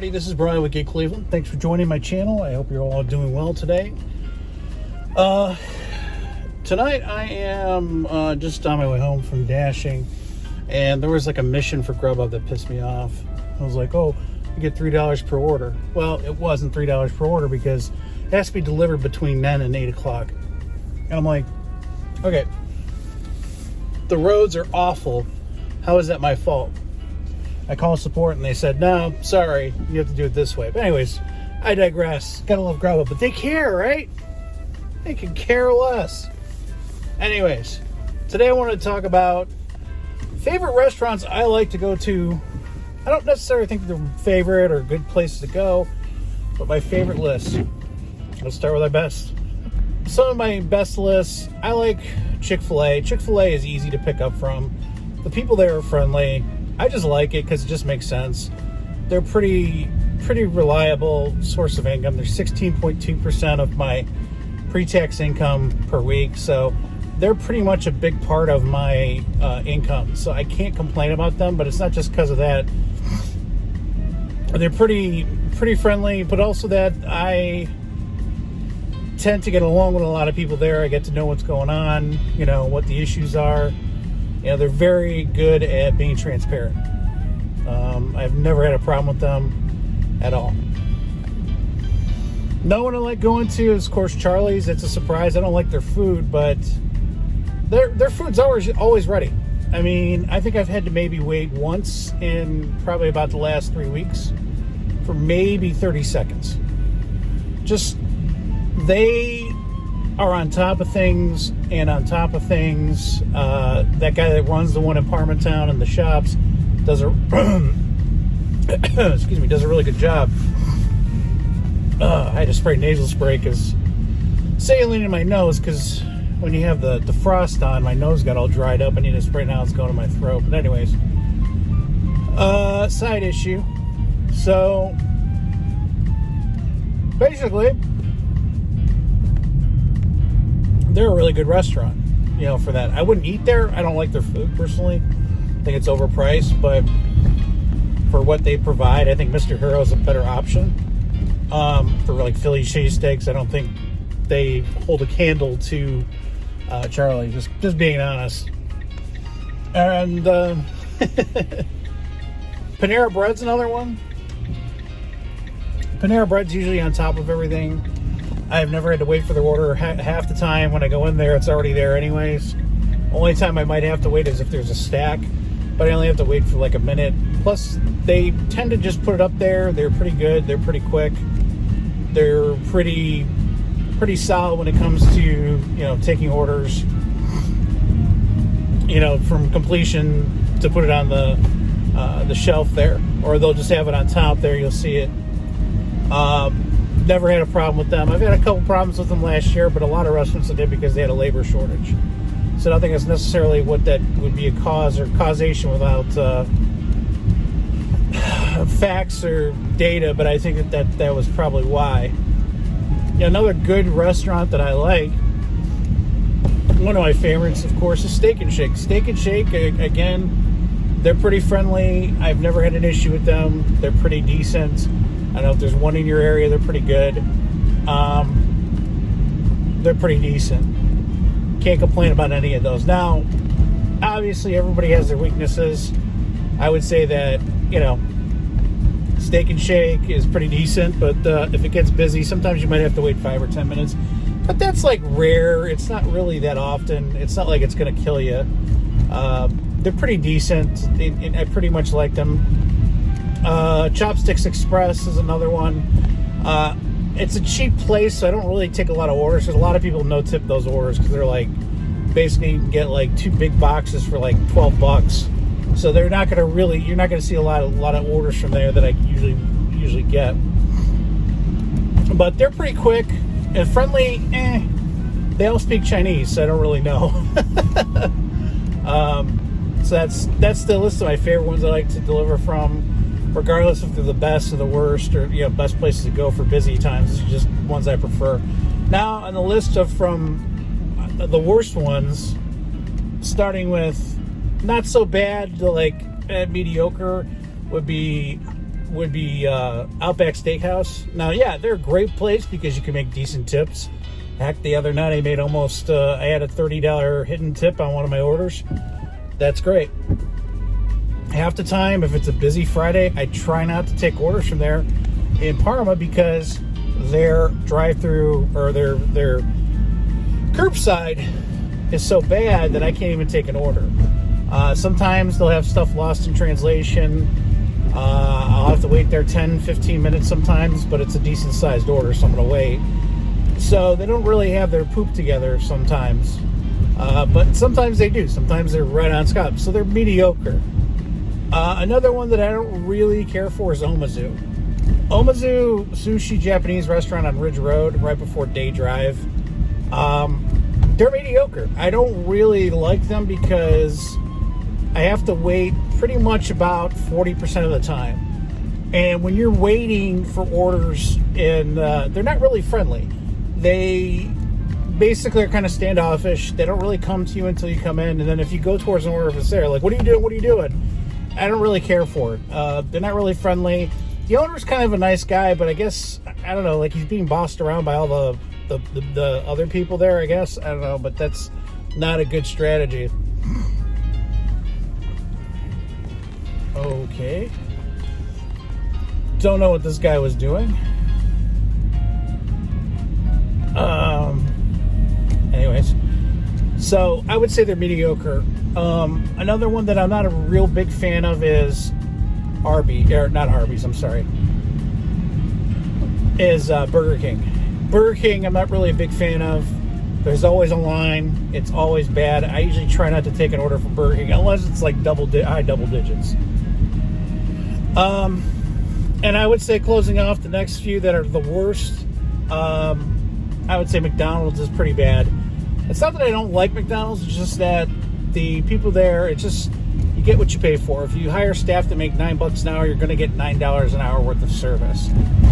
everybody, this is Brian with Cleveland. Thanks for joining my channel. I hope you're all doing well today. Tonight I am just on my way home from dashing, and there was like a mission for Grubhub that pissed me off. I was like, oh, you get $3 per order. Well, it wasn't $3 per order because it has to be delivered between 9 and 8 o'clock. And I'm like, okay, the roads are awful. How is that my fault? I called support and they said, no, sorry, you have to do it this way. But anyways, I digress. Gotta love Grubhub, but they care, right? They can care less. Anyways, today I want to talk about favorite restaurants I like to go to. I don't necessarily think they're favorite or good places to go, but my favorite list. Let's start with my best. Some of my best lists, I like ChickfilA. ChickfilA is easy to pick up from. The people there are friendly. I just like it because it just makes sense. They're pretty reliable source of income. They're 16.2% of my pre-tax income per week, so they're pretty much a big part of my income. So I can't complain about them, but it's not just because of that. They're pretty friendly, but also that I tend to get along with a lot of people there. I get to know what's going on, you know, what the issues are. You know, they're very good at being transparent. I've never had a problem with them at all. No one I like going to is, of course, Charlie's. It's a surprise. I don't like their food, but their food's always ready. I mean, I think I've had to maybe wait once in probably about the last 3 weeks for maybe 30 seconds. Just, they are on top of things and on top of things. That guy that runs the one in Parmatown and the shops does a does a really good job. I had to spray nasal spray because saline in my nose, because when you have the frost on, my nose got all dried up. I need to spray now. It's going to my throat. But anyways, side issue. So basically, they're a really good restaurant, you know, for that. I wouldn't eat there. I don't like their food personally. I think it's overpriced, but for what they provide, I think Mr. Hero is a better option. For like Philly cheesesteaks, I don't think they hold a candle to Charlie. Just being honest. And Panera Bread's another one. Panera Bread's usually on top of everything. I've never had to wait for their order. Half the time when I go in there, it's already there anyways. Only time I might have to wait is if there's a stack, but I only have to wait for like a minute. Plus, they tend to just put it up there. They're pretty good. They're pretty quick. They're pretty solid when it comes to, you know, taking orders, you know, from completion to put it on the shelf there, or they'll just have it on top there. You'll see it. Never had a problem with them. I've had a couple problems with them last year, but a lot of restaurants did because they had a labor shortage. So I don't think it's necessarily what that would be a cause or causation without facts or data, but I think that was probably why. Yeah, another good restaurant that I like, one of my favorites, of course, is Steak and Shake. Steak and Shake, again, they're pretty friendly. I've never had an issue with them. They're pretty decent. I don't know if there's one in your area, they're pretty good. They're pretty decent. Can't complain about any of those. Now, obviously, everybody has their weaknesses. I would say that, you know, Steak and Shake is pretty decent, but if it gets busy, sometimes you might have to wait 5 or 10 minutes. But that's like rare. It's not really that often. It's not like it's going to kill you. They're pretty decent, and I pretty much like them. Chopsticks Express is another one. It's a cheap place, so I don't really take a lot of orders. There's a lot of people no-tip those orders because they're like, basically you can get like 2 big boxes for like $12. So they're not going to really, you're not going to see a lot of orders from there that I usually get. But they're pretty quick and friendly. They all speak Chinese, so I don't really know. So that's the list of my favorite ones I like to deliver from, regardless if they're the best or the worst, or, you know, best places to go for busy times. It's just ones I prefer. Now on the list of from the worst ones, starting with not so bad to like mediocre, would be would be Outback Steakhouse. Now, yeah, they're a great place because you can make decent tips. Heck, the other night I made almost, I had a $30 hidden tip on one of my orders. That's great. Half the time, if it's a busy Friday, I try not to take orders from there in Parma because their drive-through or their curbside is so bad that I can't even take an order. Sometimes they'll have stuff lost in translation. I'll have to wait there 10, 15 minutes sometimes, but it's a decent-sized order, so I'm going to wait. So they don't really have their poop together sometimes. But sometimes they do. Sometimes they're right on spot. So they're mediocre. Another one that I don't really care for is Omazu. Omazu Sushi Japanese restaurant on Ridge Road, right before Day Drive. They're mediocre. I don't really like them because I have to wait pretty much about 40% of the time. And when you're waiting for orders, and they're not really friendly. They basically are kind of standoffish. They don't really come to you until you come in. And then if you go towards an order, if it's there, like, what are you doing? What are you doing? I don't really care for it. They're not really friendly. The owner's kind of a nice guy, but I guess, I don't know, like he's being bossed around by all the other people there, I guess. I don't know, but that's not a good strategy. Okay. Don't know what this guy was doing. Anyways, so I would say they're mediocre. Another one that I'm not a real big fan of is is Burger King. Burger King, I'm not really a big fan of. There's always a line. It's always bad. I usually try not to take an order from Burger King unless it's like high double digits. And I would say closing off the next few that are the worst, I would say McDonald's is pretty bad. It's not that I don't like McDonald's, it's just that the people there, it's just, you get what you pay for. If you hire staff to make $9 an hour, you're going to get $9 an hour worth of service.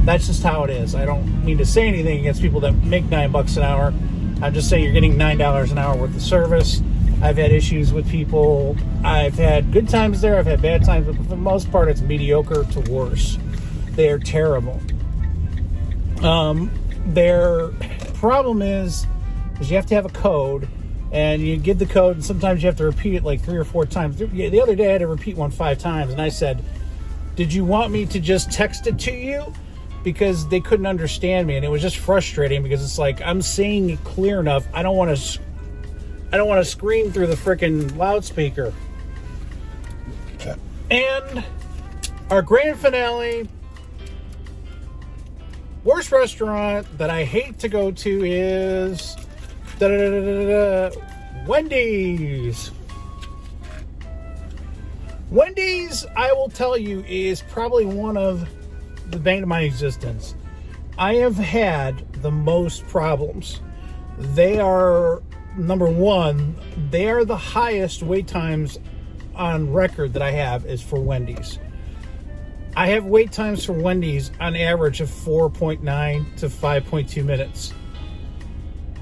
That's just how it is. I don't mean to say anything against people that make $9 an hour. I'm just saying you're getting $9 an hour worth of service. I've had issues with people. I've had good times there. I've had bad times, but for the most part, it's mediocre to worse. They're terrible. Their problem is you have to have a code, and you give the code, and sometimes you have to repeat it like 3 or 4 times. The other day, I had to repeat one 5 times, and I said, "Did you want me to just text it to you?" Because they couldn't understand me, and it was just frustrating because it's like I'm saying it clear enough. I don't want to scream through the freaking loudspeaker. And our grand finale, worst restaurant that I hate to go to is Wendy's. Wendy's, I will tell you, is probably one of the bane of my existence. I have had the most problems. They are, number one, they are the highest wait times on record that I have is for Wendy's. I have wait times for Wendy's on average of 4.9 to 5.2 minutes.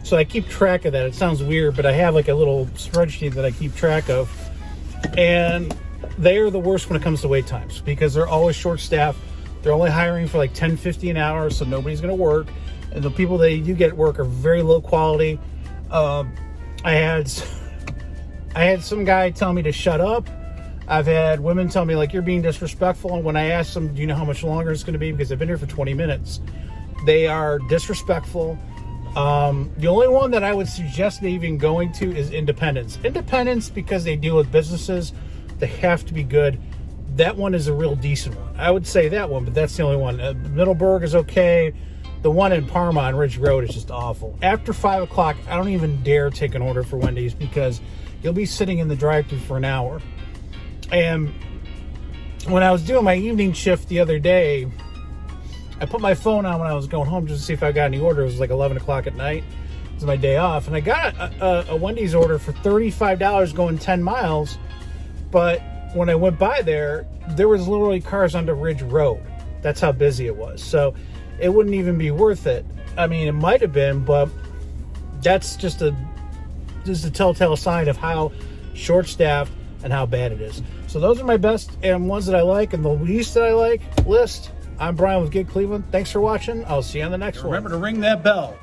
So I keep track of that. It sounds weird, but I have like a little spreadsheet that I keep track of. And they are the worst when it comes to wait times because they're always short-staffed. They're only hiring for like $10.50 an hour, so nobody's going to work. And the people that you get work are very low quality. I had some guy tell me to shut up. I've had women tell me, like, you're being disrespectful. And when I ask them, do you know how much longer it's going to be? Because I've been here for 20 minutes. They are disrespectful. The only one that I would suggest even going to is Independence. Independence, because they deal with businesses, they have to be good. That one is a real decent one. I would say that one, but that's the only one. Middleburg is okay. The one in Parma on Ridge Road is just awful. After 5 o'clock, I don't even dare take an order for Wendy's because you'll be sitting in the drive-thru for an hour. And when I was doing my evening shift the other day, I put my phone on when I was going home just to see if I got any orders. It was like 11 o'clock at night. It was my day off. And I got a Wendy's order for $35 going 10 miles. But when I went by there was literally cars onto Ridge Road. That's how busy it was. So it wouldn't even be worth it. I mean, it might have been, but that's just a telltale sign of how short-staffed, and how bad it is. So those are my best and ones that I like, and the least that I like list. I'm Brian with Gig Cleveland. Thanks for watching. I'll see you on the next one. Remember to ring that bell.